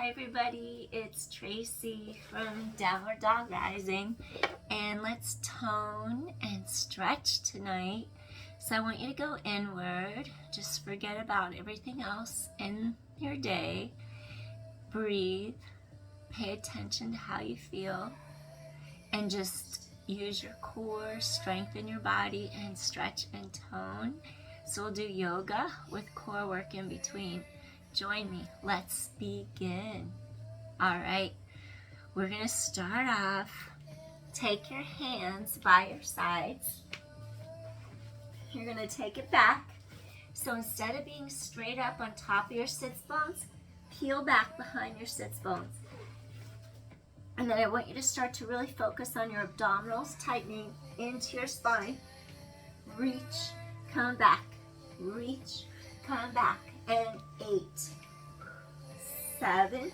Hi everybody, it's Traci from Downward Dog Rising, and let's tone and stretch tonight. So I want you to go inward, just forget about everything else in your day. Breathe, pay attention to how you feel, and just use your core, strengthen your body, and stretch and tone. So we'll do yoga with core work in between. Join me. Let's begin. All right. We're going to start off. Take your hands by your sides. You're going to take it back. So instead of being straight up on top of your sits bones, peel back behind your sits bones. And then I want you to start to really focus on your abdominals, tightening into your spine. Reach, come back. Reach, come back. And 8, 7,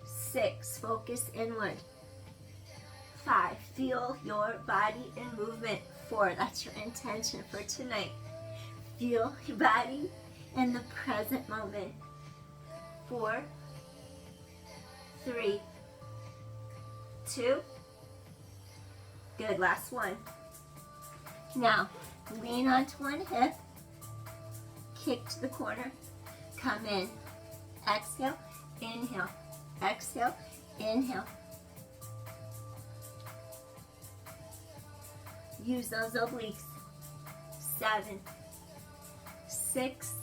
6, focus inward. 5, feel your body in movement. 4, that's your intention for tonight. Feel your body in the present moment. 4, 3, 2, good, last one. Now, lean onto one hip. Kick to the corner, come in, exhale, inhale, exhale, inhale. Use those obliques. 7, 6,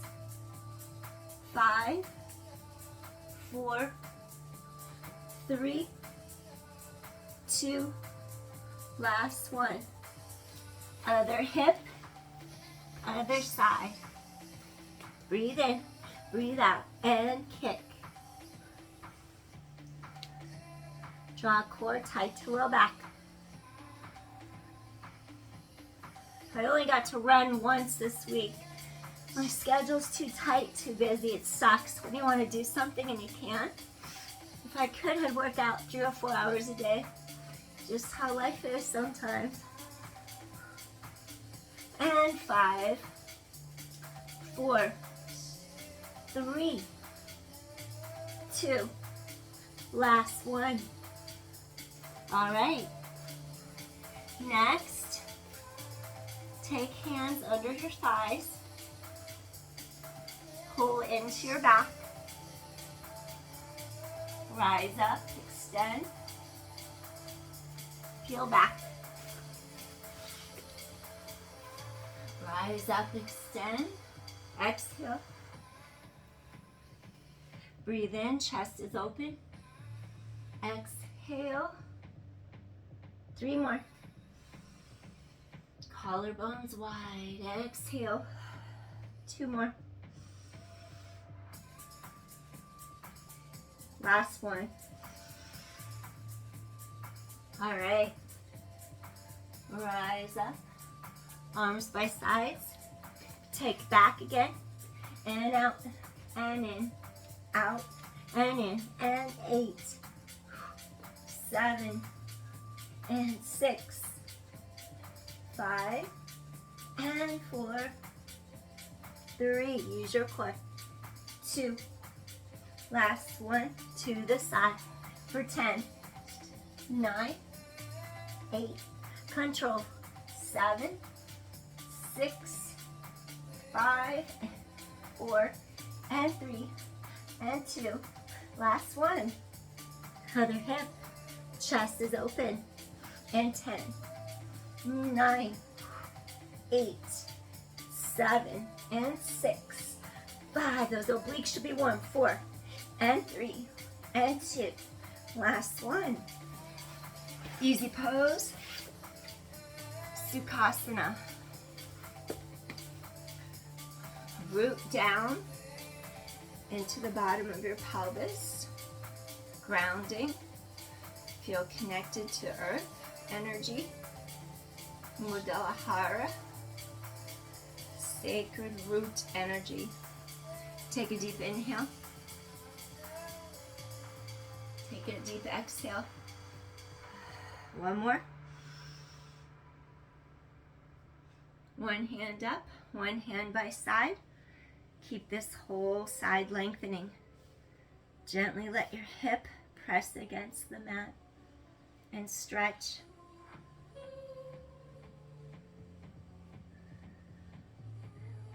5, 4, 3, 2, last one. Other hip, other side. Breathe in, breathe out, and kick. Draw core tight to low back. I only got to run once this week. My schedule's too tight, too busy. It sucks when you want to do something and you can't. If I could, I'd work out 3 or 4 hours a day. Just how life is sometimes. And 5, 4, 3, 2, last one. All right. Next, take hands under your thighs. Pull into your back. Rise up, extend. Peel back. Rise up, extend. Exhale. Breathe in, chest is open. Exhale. 3 more. Collarbones wide. Exhale. 2 more. Last one. All right. Rise up. Arms by sides. Take back again. And out. And in. Out and in, and 8, 7, and 6, 5, and 4, 3, use your core, 2, last one, to the side, for 10, 9, 8, control, 7, 6, 5, 4, and 3, and 2, last one. Other hip, chest is open. And 10, 9, 8, 7, and 6, 5. Those obliques should be warm. 4, and 3, and 2, last one. Easy pose, Sukhasana. Root down into the bottom of your pelvis, grounding. Feel connected to earth, energy, Mudalahara, sacred root energy. Take a deep inhale. Take a deep exhale. One more. One hand up, one hand by side. Keep this whole side lengthening. Gently let your hip press against the mat and stretch.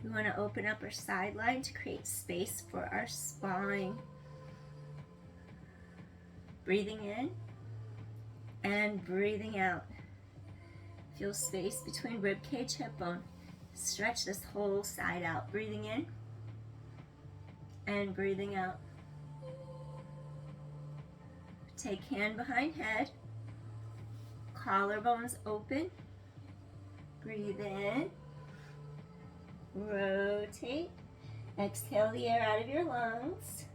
We want to open up our side line to create space for our spine. Breathing in and breathing out. Feel space between rib cage, hip bone. Stretch this whole side out. Breathing in and breathing out. Take hand behind head. Collarbones open. Breathe in. Rotate. Exhale the air out of your lungs.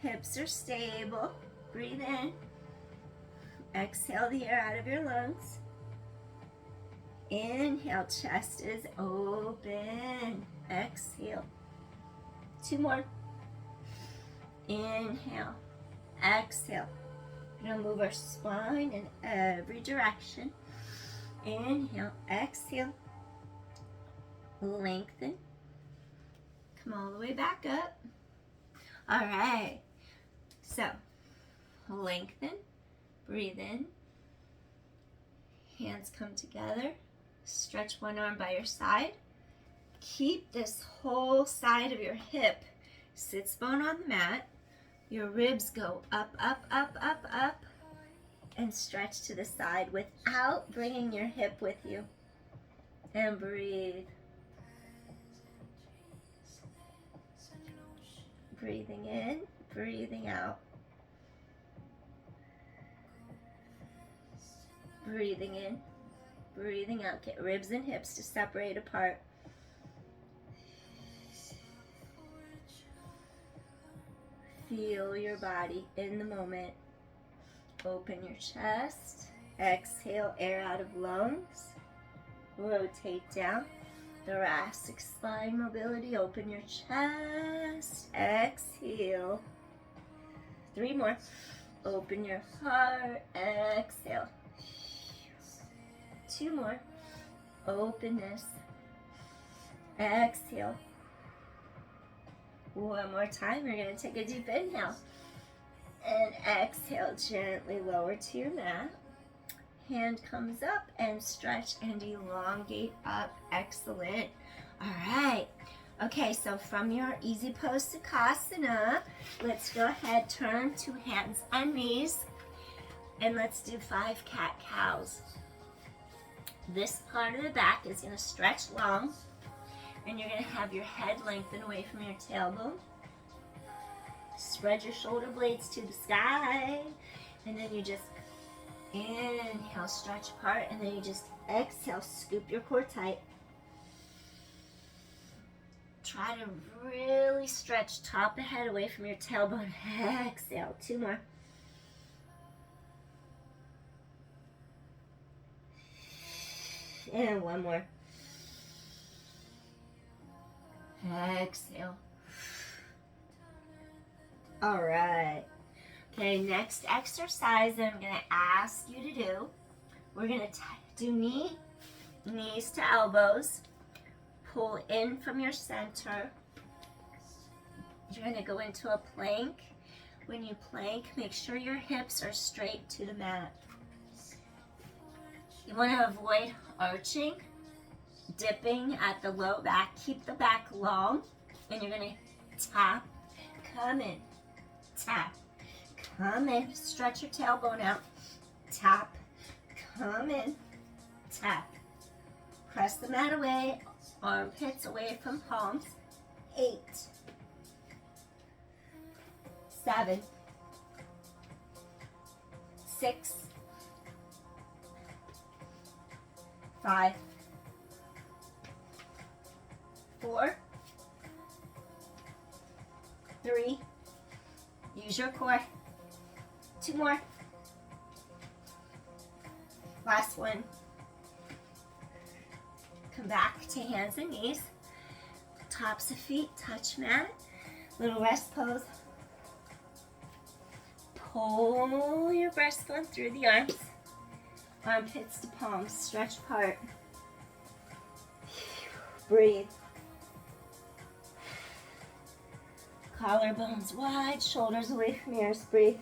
Hips are stable. Breathe in. Exhale the air out of your lungs. Inhale, chest is open. Exhale. 2 more. Inhale. Exhale. We're going to move our spine in every direction. Inhale. Exhale. Lengthen. Come all the way back up. All right. So, lengthen. Breathe in. Hands come together. Stretch one arm by your side. Keep this whole side of your hip sits bone on the mat. Your ribs go up, up, up, up, up, and stretch to the side without bringing your hip with you. And breathe. Breathing in, breathing out. Breathing in, breathing out. Get ribs and hips to separate apart. Feel your body in the moment. Open your chest. Exhale air out of lungs. Rotate down. Thoracic spine mobility. Open your chest. Exhale. 3 more. Open your heart. Exhale. 2 more. Openness. Exhale. 1 more time. You're going to take a deep inhale. And exhale. Gently lower to your mat. Hand comes up and stretch and elongate up. Excellent. All right. Okay, so from your easy pose Sukhasana, let's go ahead, turn to hands and knees, and let's do 5 cat-cows. This part of the back is going to stretch long, and you're going to have your head lengthen away from your tailbone. Spread your shoulder blades to the sky, and then you just inhale, stretch apart, and then you just exhale, scoop your core tight. Try to really stretch top of head away from your tailbone. Exhale. 2 more. And 1 more. Exhale. All right. Okay, next exercise that I'm going to ask you to do, we're going to do knees to elbows. Pull in from your center. You're going to go into a plank. When you plank, make sure your hips are straight to the mat. You want to avoid arching, dipping at the low back. Keep the back long, and you're going to tap, come in, tap, come in. Stretch your tailbone out. Tap, come in, tap. Press the mat away. Armpits away from palms. 8, 7, 6, 5, 4, 3. Use your core. 2 more. Last one. Come back to hands and knees. Tops of feet touch mat. Little rest pose. Pull your breastbone through the arms. Armpits to palms. Stretch apart. Breathe. Collarbones wide, shoulders away from ears. Breathe.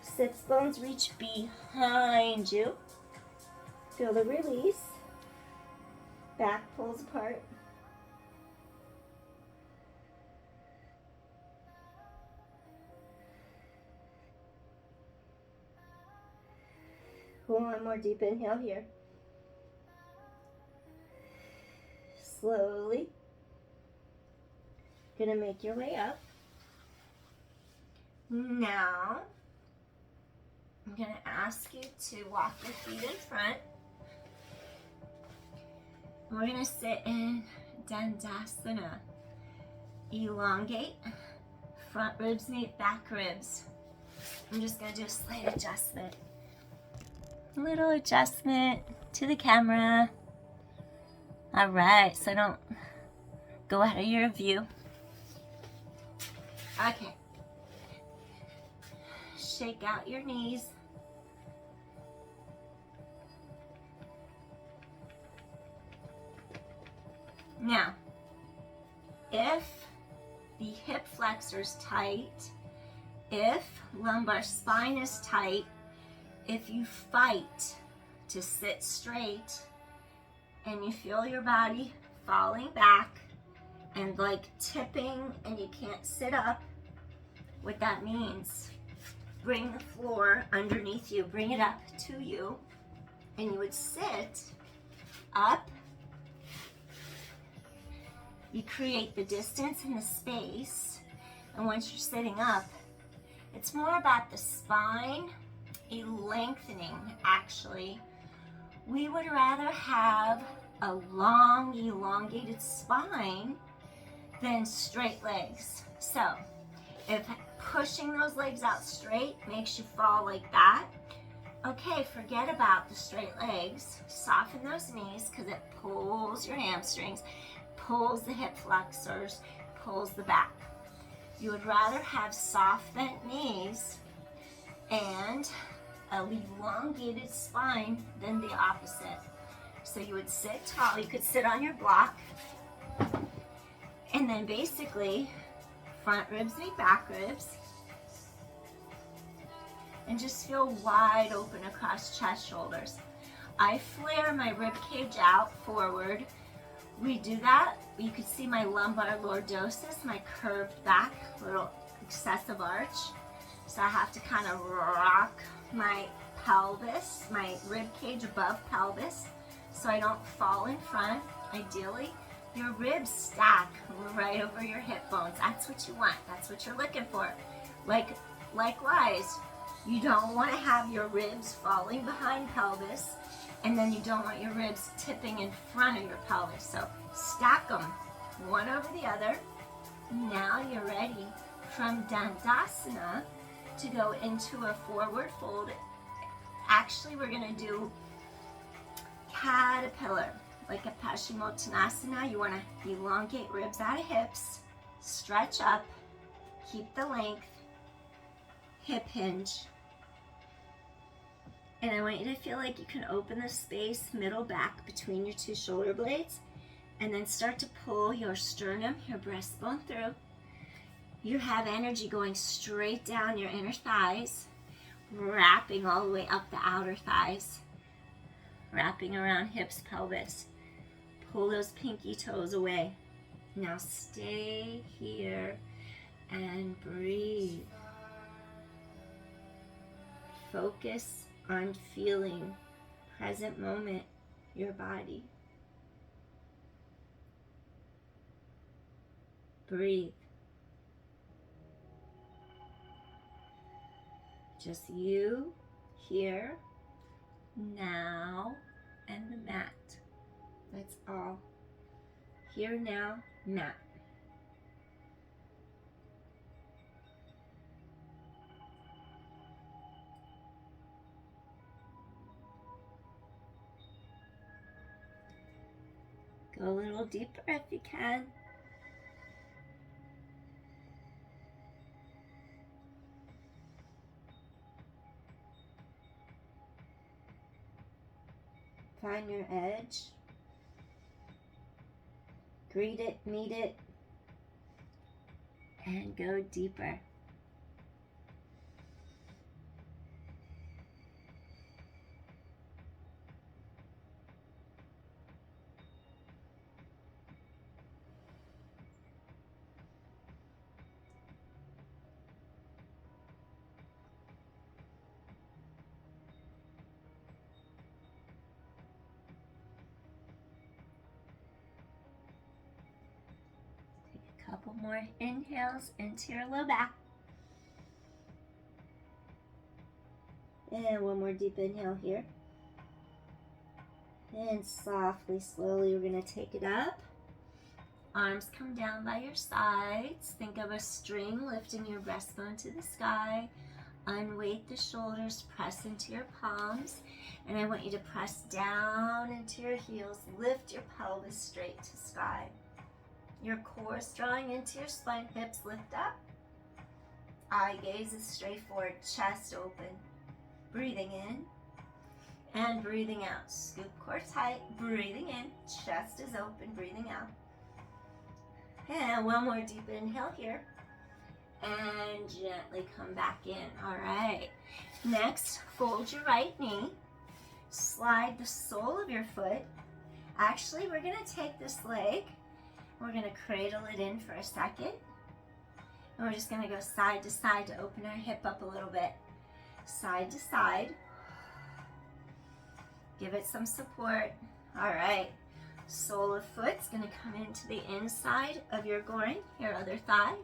Sits bones reach behind you. Feel the release. Back pulls apart. One more deep inhale here. Slowly. Gonna make your way up. Now, I'm gonna ask you to walk your feet in front. We're gonna sit in Dandasana. Elongate. Front ribs meet back ribs. I'm just gonna do a slight adjustment. Little adjustment to the camera. All right, so don't go out of your view. Okay. Shake out your knees. Now, if the hip flexor is tight, if lumbar spine is tight, if you fight to sit straight and you feel your body falling back and like tipping and you can't sit up, what that means, bring the floor underneath you, bring it up to you, and you would sit up. You create the distance and the space, and once you're sitting up, it's more about the spine, a lengthening actually. We would rather have a long, elongated spine than straight legs. So if pushing those legs out straight makes you fall like that, okay, forget about the straight legs. Soften those knees because it pulls your hamstrings, pulls the hip flexors, pulls the back. You would rather have soft bent knees and an elongated spine than the opposite. So you would sit tall, you could sit on your block, and then basically front ribs meet back ribs, and just feel wide open across chest, shoulders. I flare my rib cage out forward. We do that. You can see my lumbar lordosis, my curved back, little excessive arch. So I have to kind of rock my pelvis, my rib cage above pelvis, so I don't fall in front. Ideally, your ribs stack right over your hip bones. That's what you want. That's what you're looking for. Likewise, you don't want to have your ribs falling behind pelvis, and then you don't want your ribs tipping in front of your pelvis. So stack them one over the other. Now you're ready from Dandasana to go into a forward fold. Actually, we're going to do caterpillar, like a Paschimottanasana. You want to elongate ribs out of hips, stretch up, keep the length, hip hinge. And I want you to feel like you can open the space middle back between your two shoulder blades, and then start to pull your sternum, your breastbone through. You have energy going straight down your inner thighs, wrapping all the way up the outer thighs, wrapping around hips, pelvis. Pull those pinky toes away. Now stay here and breathe. Focus on feeling present moment, your body. Breathe. Just you, here, now, and the mat. That's all. Here, now, mat. Go a little deeper if you can. Find your edge. Greet it, meet it, and go deeper. Couple more inhales into your low back. And one more deep inhale here. And softly, slowly, we're going to take it up. Arms come down by your sides. Think of a string lifting your breastbone to the sky. Unweight the shoulders, press into your palms. And I want you to press down into your heels. Lift your pelvis straight to sky. Your core is drawing into your spine, hips lift up. Eye gaze is straight forward, chest open. Breathing in and breathing out. Scoop core tight, breathing in, chest is open, breathing out. And one more deep inhale here. And gently come back in. All right. Next, fold your right knee. Slide the sole of your foot. Actually, we're going to take this leg. We're going to cradle it in for a second. And we're just going to go side to side to open our hip up a little bit. Side to side. Give it some support. All right. Sole of foot's going to come into the inside of your groin, your other thigh.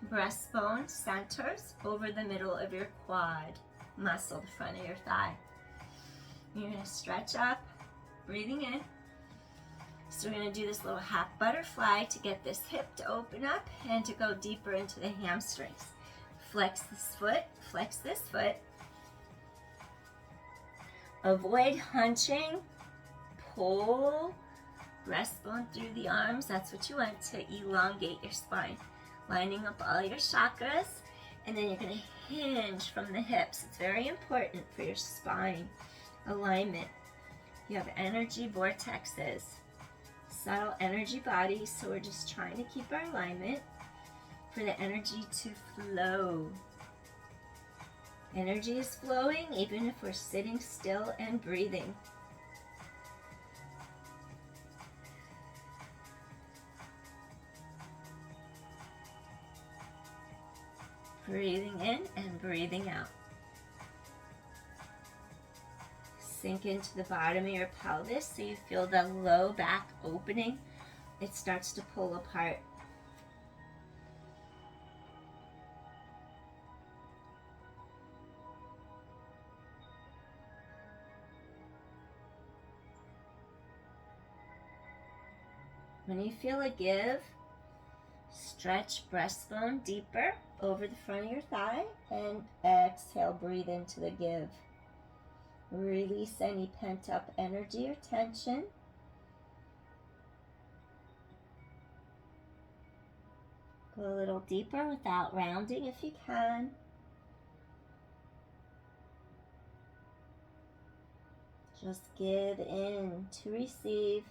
Breastbone centers over the middle of your quad muscle, the front of your thigh. You're going to stretch up, breathing in. So we're going to do this little half butterfly to get this hip to open up and to go deeper into the hamstrings. Flex this foot, flex this foot. Avoid hunching. Pull breastbone through the arms. That's what you want to elongate your spine. Lining up all your chakras. And then you're going to hinge from the hips. It's very important for your spine alignment. You have energy vortexes. Subtle energy bodies, so we're just trying to keep our alignment for the energy to flow. Energy is flowing even if we're sitting still and breathing. Breathing in and breathing out. Sink into the bottom of your pelvis so you feel the low back opening. It starts to pull apart. When you feel a give, stretch breastbone deeper over the front of your thigh and exhale, breathe into the give. Release any pent-up energy or tension. Go a little deeper without rounding if you can. Just give in to receive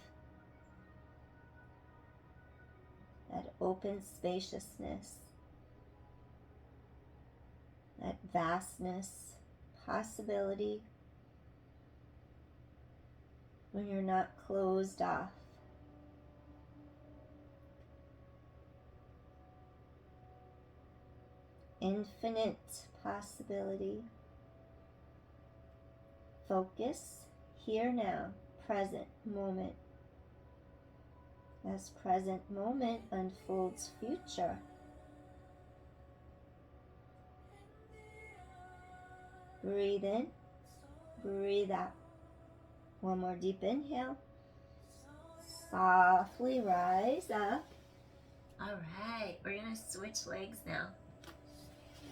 that open spaciousness, that vastness, possibility. When you're not closed off. Infinite possibility. Focus here now, present moment. As present moment unfolds future. Breathe in, breathe out. One more deep inhale. Softly rise up. All right, we're going to switch legs now.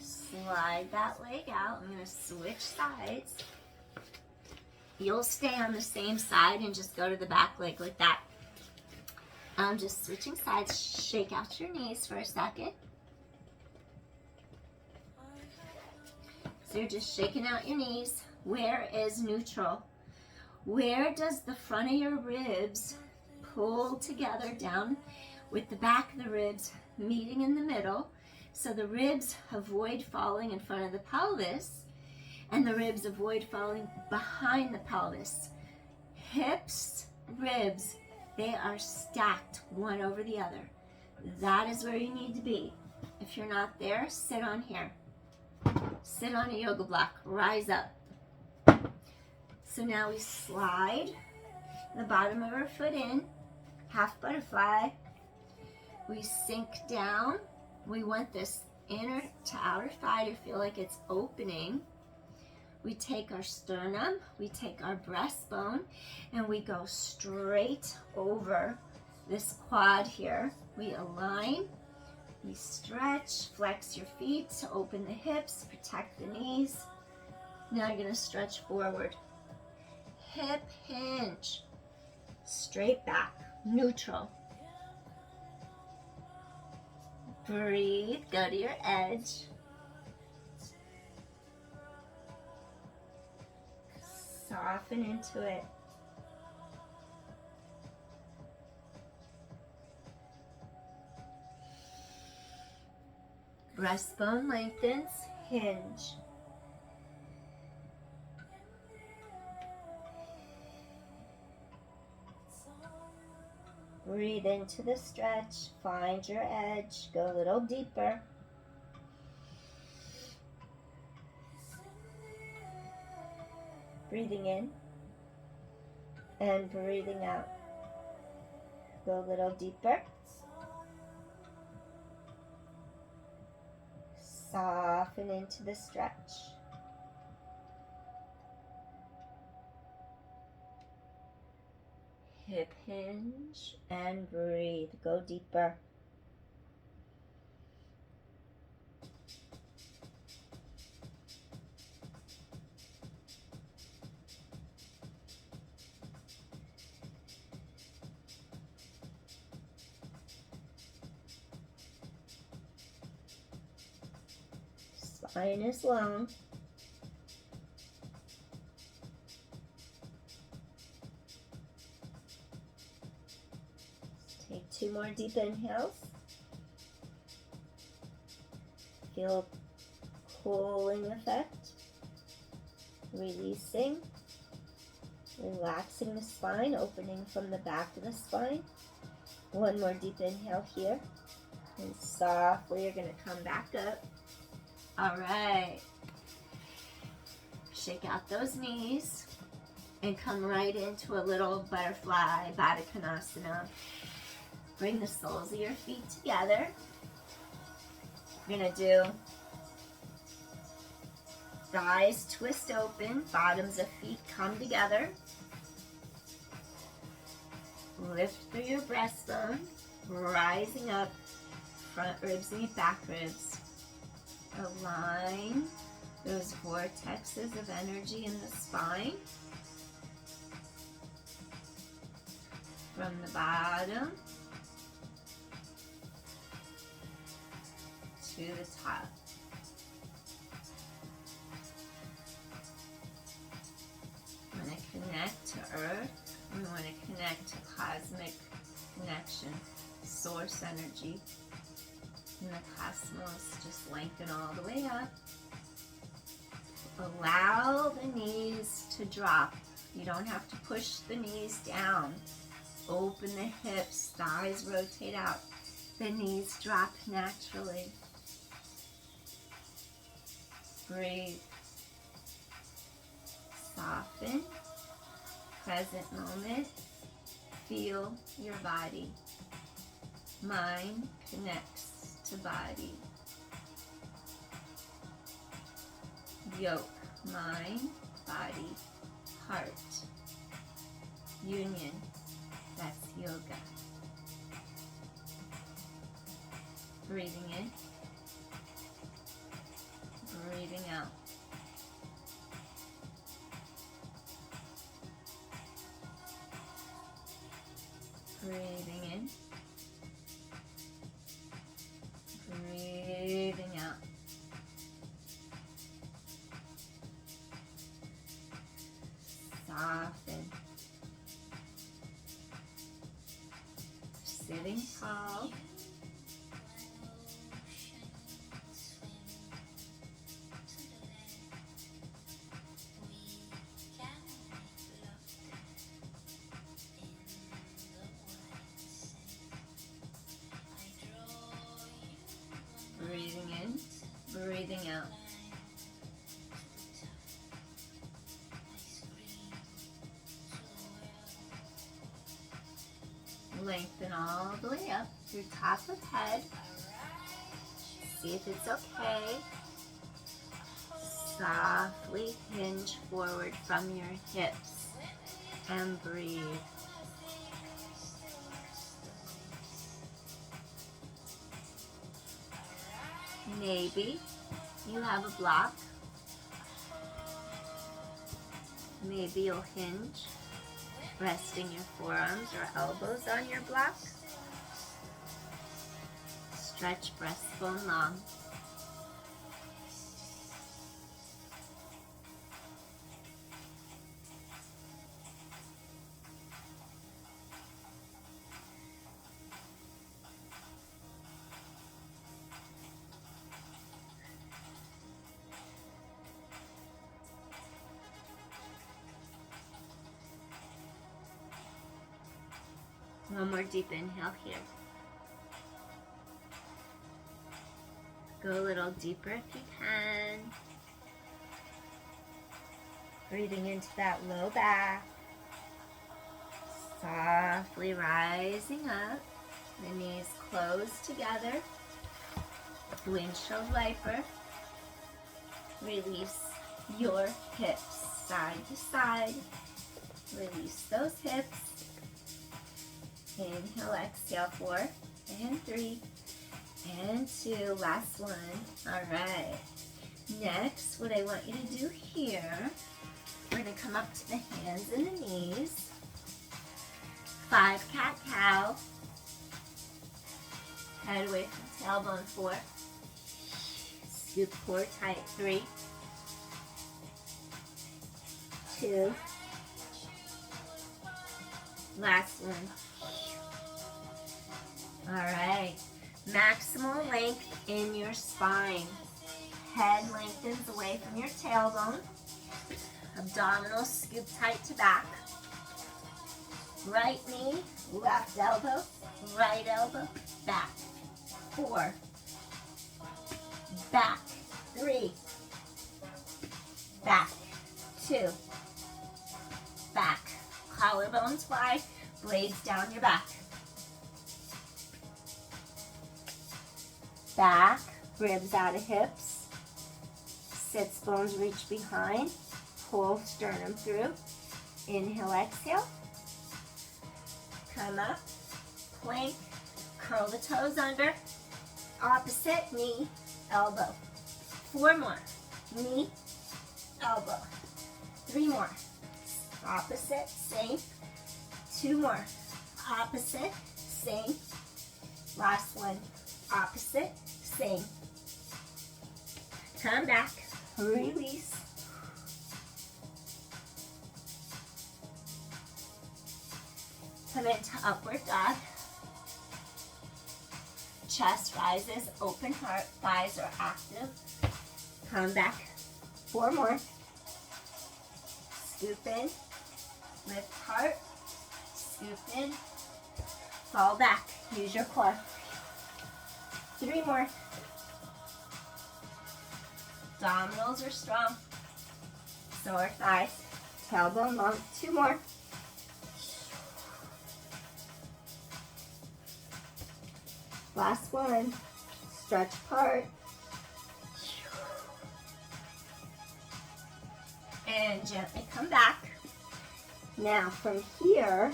Slide that leg out. I'm going to switch sides. You'll stay on the same side and just go to the back leg like that. I'm just switching sides. Shake out your knees for a second. So you're just shaking out your knees. Where is neutral? Where does the front of your ribs pull together down with the back of the ribs meeting in the middle? So the ribs avoid falling in front of the pelvis, and the ribs avoid falling behind the pelvis. Hips, ribs, they are stacked one over the other. That is where you need to be. If you're not there, sit on here. Sit on a yoga block, rise up. So now we slide the bottom of our foot in, half butterfly. We sink down. We want this inner to outer thigh to feel like it's opening. We take our sternum, we take our breastbone, and we go straight over this quad here. We align, we stretch, flex your feet to open the hips, protect the knees. Now you're gonna stretch forward. Hip hinge, straight back, neutral. Breathe, go to your edge. Soften into it. Breastbone lengthens, hinge. Breathe into the stretch, find your edge, go a little deeper. Breathing in and breathing out. Go a little deeper. Soften into the stretch. Hip hinge and breathe. Go deeper. Spine is long. Take 2 more deep inhales. Feel cooling effect. Releasing. Relaxing the spine, opening from the back of the spine. 1 more deep inhale here. And softly you're going to come back up. All right. Shake out those knees and come right into a little butterfly Baddha Konasana. Bring the soles of your feet together. We're gonna do thighs twist open, bottoms of feet come together. Lift through your breastbone, rising up, front ribs meet back ribs. Align those vortexes of energy in the spine. From the bottom to the top. We want to connect to Earth. We want to connect to cosmic connection, source energy. And the cosmos, just lengthen all the way up. Allow the knees to drop. You don't have to push the knees down. Open the hips, thighs rotate out. The knees drop naturally. Breathe. Soften. Present moment. Feel your body. Mind connects to body. Yoke, mind, body, heart. Union, that's yoga. Breathing in, breathing out. Breathing in, breathing out. Soften. Sitting tall. Breathing in, breathing out. Lengthen all the way up through top of head. See if it's okay. Softly hinge forward from your hips and breathe. Maybe you have a block. Maybe you'll hinge, resting your forearms or elbows on your block. Stretch breastbone long. One more deep inhale here. Go a little deeper if you can. Breathing into that low back. Softly rising up. The knees close together. Windshield wiper. Release your hips side to side. Release those hips. Inhale, exhale, 4 and 3 and 2. Last one. All right. Next, what I want you to do here, we're going to come up to the hands and the knees. 5 cat-cow. Head away from tailbone, 4. Scoop core tight, 3, 2. Last one. All right, maximal length in your spine. Head lengthens away from your tailbone. Abdominals scoop tight to back. Right knee, left elbow, right elbow, back. 4, back, 3, back, 2, back. Collarbones wide, blades down your back. Back, ribs out of hips. Sits bones reach behind. Pull sternum through. Inhale, exhale. Come up, plank, curl the toes under. Opposite, knee, elbow. 4 more. Knee, elbow. 3 more. Opposite, same. 2 more. Opposite, same. Last one. Opposite, same. Come back, release. Come into upward dog. Chest rises, open heart, thighs are active. Come back, 4 more. Scoop in, lift heart, scoop in, fall back, use your core. 3 more. Abdominals are strong. So are thighs. Tailbone long. 2 more. Last one. Stretch apart. And gently come back. Now from here,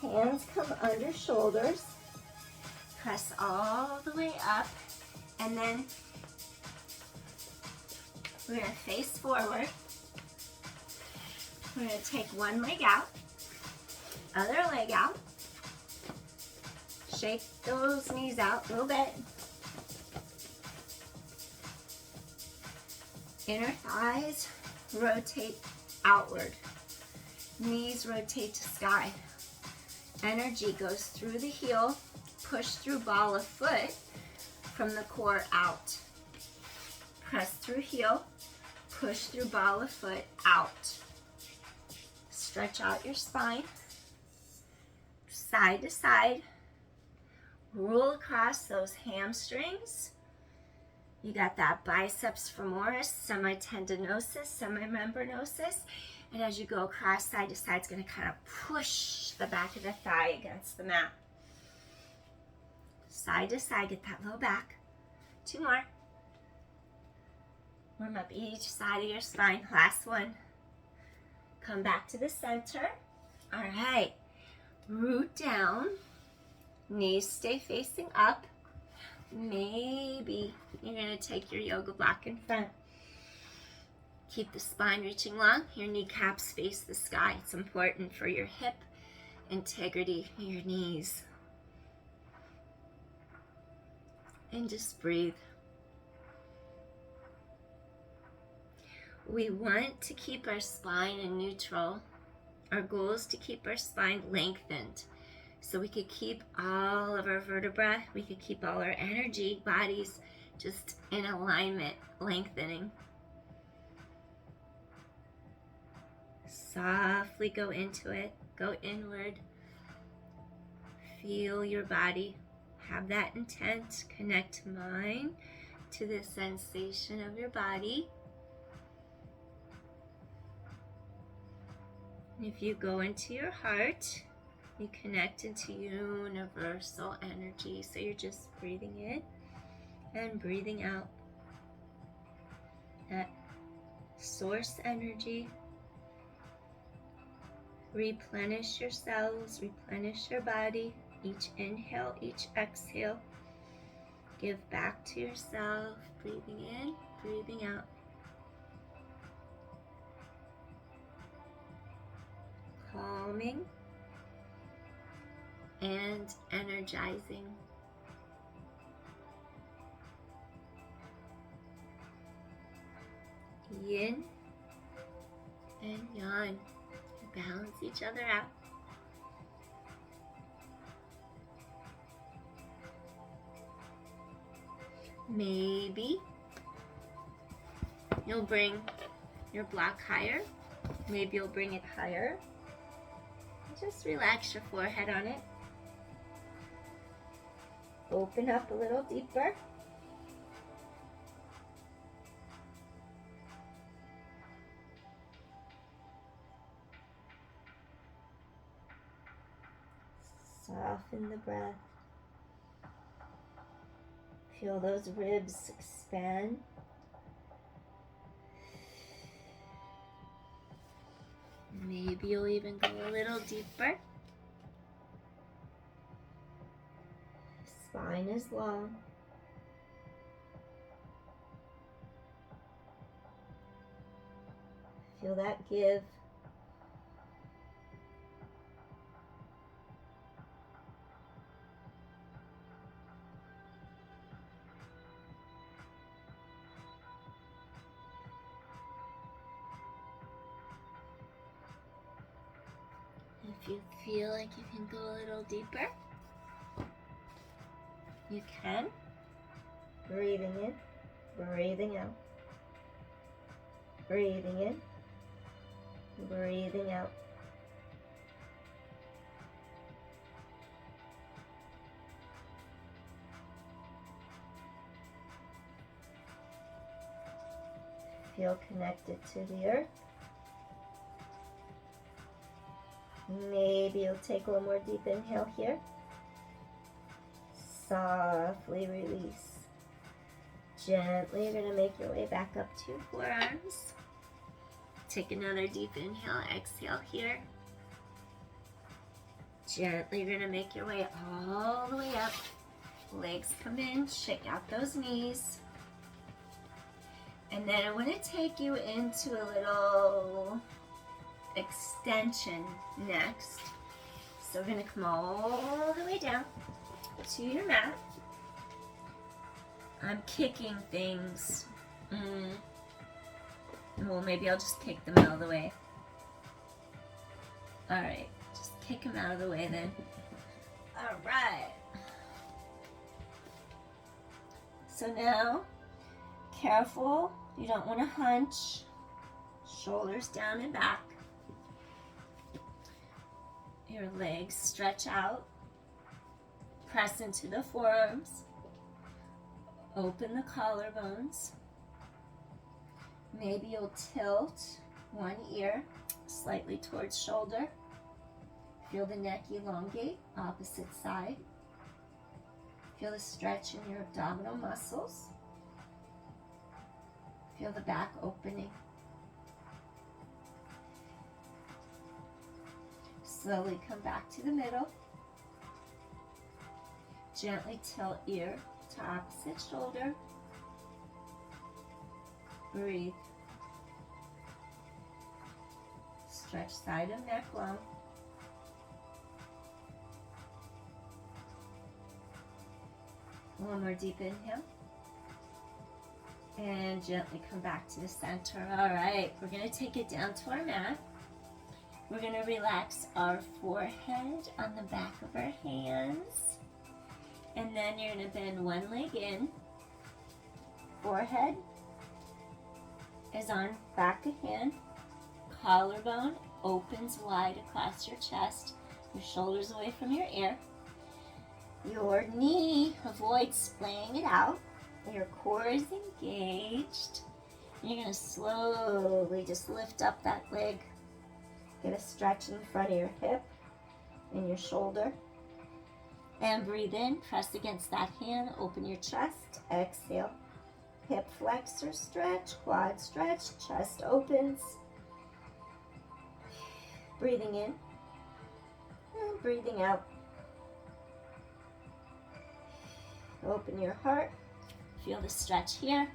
hands come under shoulders. Press all the way up, and then we're going to face forward. We're going to take one leg out, other leg out. Shake those knees out a little bit. Inner thighs rotate outward. Knees rotate to sky. energy goes through the heel, push through ball of foot from the core out. Press through heel, push through ball of foot out. Stretch out your spine, side to side. Roll across those hamstrings. You got that biceps femoris, semitendinosus, semimembranosus. And as you go across side to side, it's going to kind of push the back of the thigh against the mat. Side to side, get that low back. 2 more. Warm up each side of your spine. Last one. Come back to the center. All right. Root down. Knees stay facing up. Maybe you're going to take your yoga block in front. Keep the spine reaching long. Your kneecaps face the sky. It's important for your hip integrity, your knees. And just breathe. We want to keep our spine in neutral. Our goal is to keep our spine lengthened. So we could keep all of our vertebrae, we could keep all our energy bodies just in alignment, lengthening. Softly go into it, go inward. Feel your body, have that intent, connect mind to the sensation of your body. And if you go into your heart, you connect into universal energy. So you're just breathing in and breathing out. That source energy. Replenish your cells, replenish your body. Each inhale, each exhale. Give back to yourself. Breathing in, breathing out. Calming and energizing. Yin and Yang. Balance each other out. Maybe you'll bring your block higher. Maybe you'll bring it higher. Just relax your forehead on it. Open up a little deeper. Soften the breath. Feel those ribs expand. Maybe you'll even go a little deeper. Spine is long. Feel that give. If you feel like you can go a little deeper, you can. Breathing in, breathing out. Breathing in, breathing out. Feel connected to the earth. Maybe you'll take one more deep inhale here. Softly release. Gently, you're going to make your way back up to your forearms. Take another deep inhale, exhale here. Gently, you're going to make your way all the way up. Legs come in, shake out those knees. And then I want to take you into a little extension next. So we're going to come all the way down to your mat. I'm kicking things. Well, maybe I'll just kick them out of the way. Alright, just kick him out of the way then. All right. So now, careful, you don't want to hunch. Shoulders down and back. Your legs stretch out. Press into the forearms. Open the collarbones. Maybe you'll tilt one ear slightly towards shoulder. Feel the neck elongate, opposite side. Feel the stretch in your abdominal muscles. Feel the back opening. Slowly come back to the middle. Gently tilt ear to opposite shoulder. Breathe. Stretch side of neck long. One more deep inhale. And gently come back to the center. All right, we're going to take it down to our mat. We're going to relax our forehead on the back of our hands. And then you're going to bend one leg in. Forehead is on back of hand. Collarbone opens wide across your chest. Your shoulders away from your ear. Your knee avoids splaying it out. Your core is engaged. You're going to slowly just lift up that leg. Get a stretch in the front of your hip and your shoulder. And breathe in, press against that hand, open your chest, exhale. Hip flexor stretch, quad stretch, chest opens. Breathing in and breathing out. Open your heart, feel the stretch here.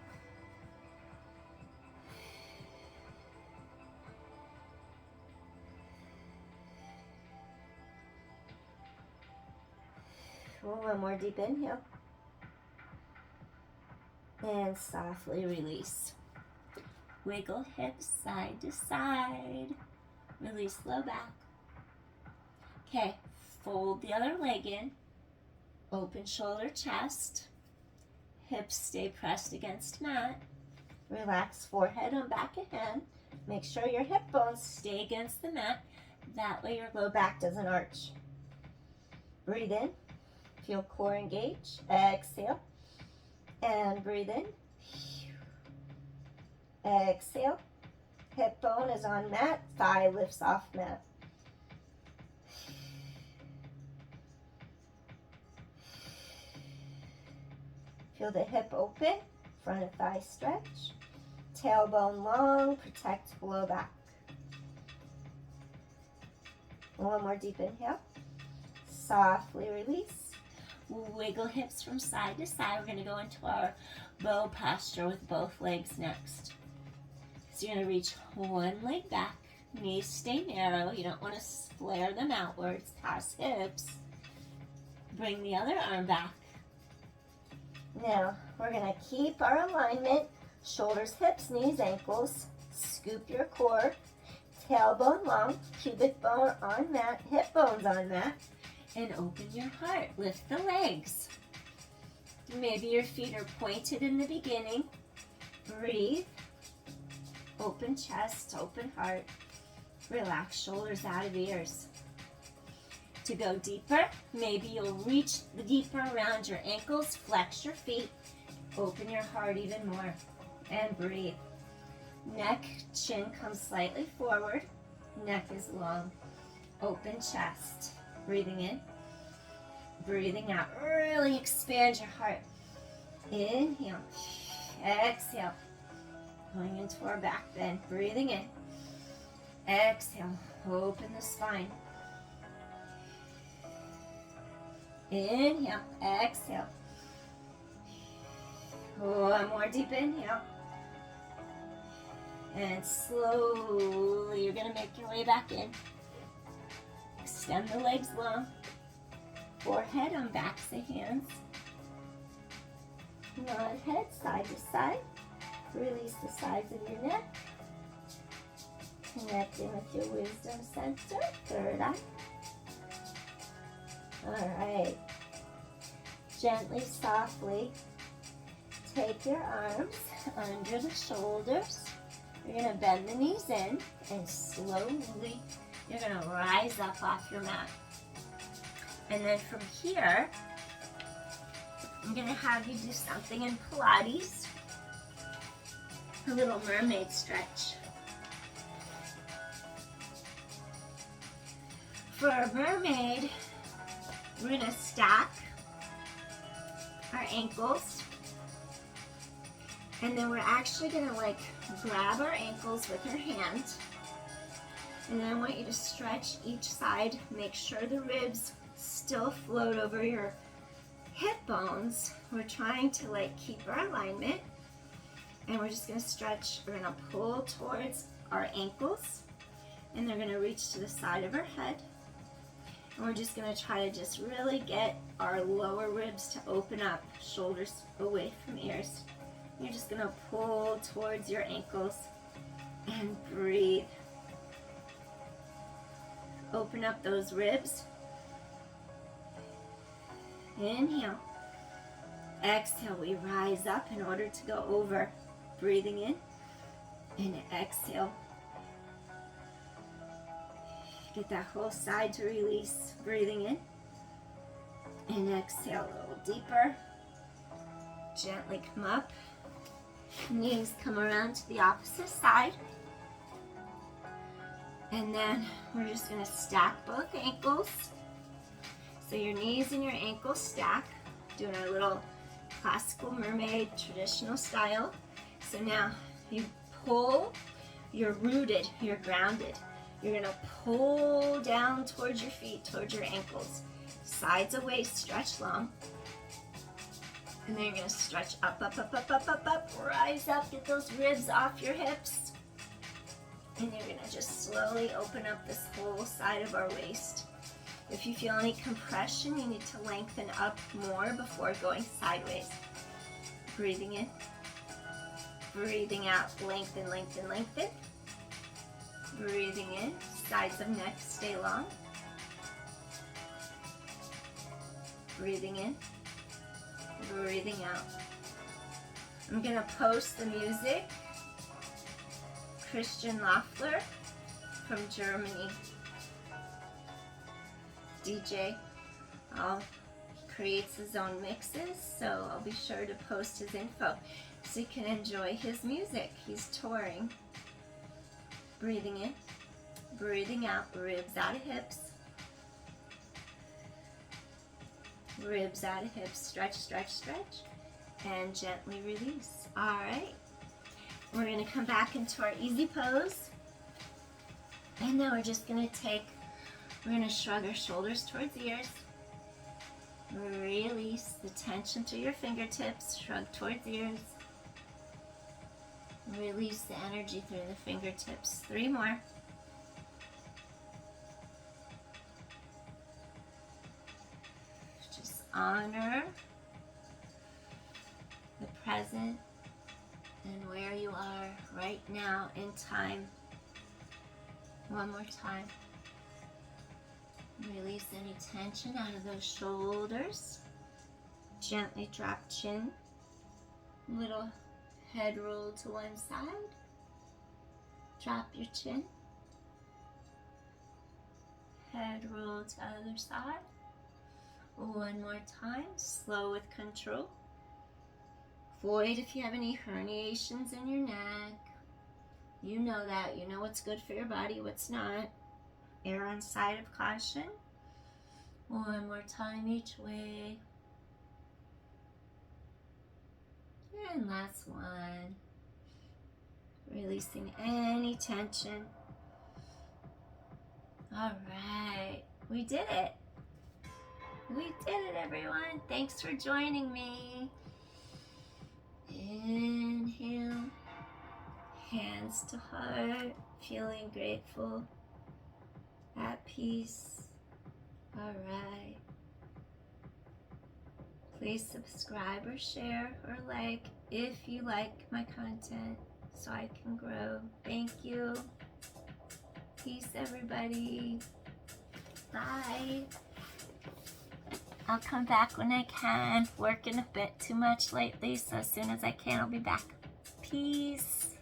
One more deep inhale. And softly release. Wiggle hips side to side. Release low back. Okay, fold the other leg in. Open shoulder, chest. Hips stay pressed against mat. Relax forehead on back of hand. Make sure your hip bones stay against the mat. That way your low back doesn't arch. Breathe in. Feel core engage. Exhale. And breathe in. Exhale. Hip bone is on mat. Thigh lifts off mat. Feel the hip open. Front of thigh stretch. Tailbone long. Protect low back. One more deep inhale. Softly release. Wiggle hips from side to side. We're going to go into our bow posture with both legs next. So you're going to reach one leg back. Knees stay narrow. You don't want to flare them outwards past hips. Bring the other arm back. Now, we're going to keep our alignment. Shoulders, hips, knees, ankles. Scoop your core. Tailbone long. Pubic bone on mat. Hip bones on mat. And open your heart. Lift the legs. Maybe your feet are pointed in the beginning. Breathe. Open chest, open heart. Relax shoulders out of ears. To go deeper, maybe you'll reach deeper around your ankles. Flex your feet. Open your heart even more. And breathe. Neck, chin comes slightly forward. Neck is long. Open chest. Breathing in, breathing out. Really expand your heart. Inhale, exhale. Going into our back bend. Breathing in, exhale. Open the spine. Inhale, exhale. One more deep inhale. And slowly, you're going to make your way back in. Extend the legs long. Forehead on backs of hands. Nod head side to side. Release the sides of your neck. Connecting with your wisdom center, third eye. All right. Gently, softly, take your arms under the shoulders. You're going to bend the knees in, and slowly you're going to rise up off your mat. And then from here, I'm going to have you do something in Pilates, a little mermaid stretch. For a mermaid, we're going to stack our ankles, and then we're actually going to like grab our ankles with our hand, and then I want you to stretch each side. Make sure the ribs still float over your hip bones. We're trying to like keep our alignment, and we're just going to stretch. We're going to pull towards our ankles, and they're going to reach to the side of our head. And we're just going to try to just really get our lower ribs to open up, shoulders away from ears. You're just going to pull towards your ankles and breathe. Open up those ribs. Inhale. Exhale, we rise up in order to go over. Breathing in and exhale. Get that whole side to release. Breathing in and exhale a little deeper. Gently come up. Knees come around to the opposite side. And then we're just going to stack both ankles. So your knees and your ankles stack. Doing our little classical mermaid traditional style. So now you pull, you're rooted, you're grounded. You're going to pull down towards your feet, towards your ankles. Sides of waist, stretch long. And then you're going to stretch up, up, up, up, up, up, up. Rise up, get those ribs off your hips. And you're going to just slowly open up this whole side of our waist. If you feel any compression, you need to lengthen up more before going sideways. Breathing in. Breathing out, lengthen, lengthen, lengthen. Breathing in, sides of neck stay long. Breathing in, breathing out. I'm going to post the music. Christian Loffler from Germany. DJ. Creates his own mixes, so I'll be sure to post his info so you can enjoy his music. He's touring. Breathing in, breathing out, ribs out of hips. Ribs out of hips, stretch, stretch, stretch, and gently release. All right, we're going to come back into our easy pose, and then we're just going to shrug our shoulders towards the ears. Release the tension through your fingertips, shrug towards the ears. Release the energy through the fingertips. 3 more. Just honor the present and where you are right now in time. One more time. Release any tension out of those shoulders. Gently drop chin. Little head roll to one side. Drop your chin. Head roll to other side. One more time, slow with control. Void if you have any herniations in your neck. You know that. You know what's good for your body, what's not. Err on side of caution. One more time each way. And last one. Releasing any tension. All right, we did it. We did it, everyone. Thanks for joining me. Inhale. Hands to heart. Feeling grateful. At peace. All right. Please subscribe or share or like if you like my content so I can grow. Thank you. Peace, everybody. Bye. I'll come back when I can. Working a bit too much lately, so as soon as I can, I'll be back. Peace.